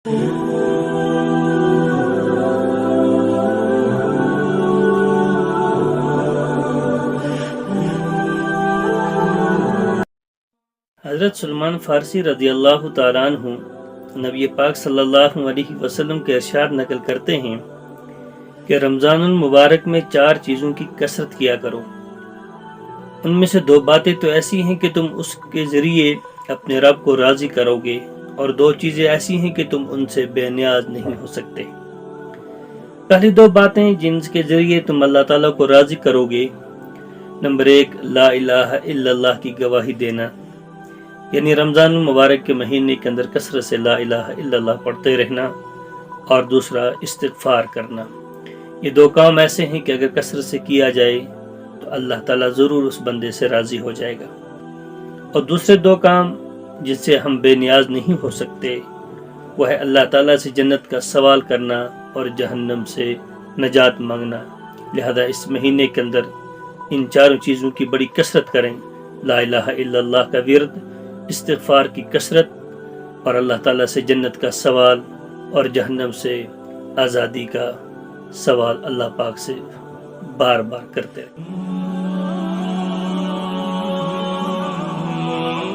حضرت سلمان فارسی رضی اللہ تعالیٰ عنہ نبی پاک صلی اللہ علیہ وسلم کے ارشاد نقل کرتے ہیں کہ رمضان المبارک میں 4 چیزوں کی کثرت کیا کرو، ان میں سے 2 باتیں تو ایسی ہیں کہ تم اس کے ذریعے اپنے رب کو راضی کرو گے، اور 2 چیزیں ایسی ہیں کہ تم ان سے بے نیاز نہیں ہو سکتے۔ پہلی 2 باتیں جن کے ذریعے تم اللہ تعالیٰ کو راضی کرو گے، نمبر 1 لا الہ الا اللہ کی گواہی دینا، یعنی رمضان المبارک کے مہینے کے اندر کثرت سے لا الہ الا اللہ پڑھتے رہنا، اور دوسرا استغفار کرنا۔ یہ 2 کام ایسے ہیں کہ اگر کثرت سے کیا جائے تو اللہ تعالیٰ ضرور اس بندے سے راضی ہو جائے گا۔ اور دوسرے 2 کام جس سے ہم بے نیاز نہیں ہو سکتے، وہ ہے اللہ تعالیٰ سے جنت کا سوال کرنا اور جہنم سے نجات مانگنا۔ لہذا اس مہینے کے اندر ان 4 چیزوں کی بڑی کثرت کریں، لا الہ الا اللہ کا ورد، استغفار کی کثرت، اور اللہ تعالیٰ سے جنت کا سوال اور جہنم سے آزادی کا سوال اللہ پاک سے بار بار کرتے رہیں۔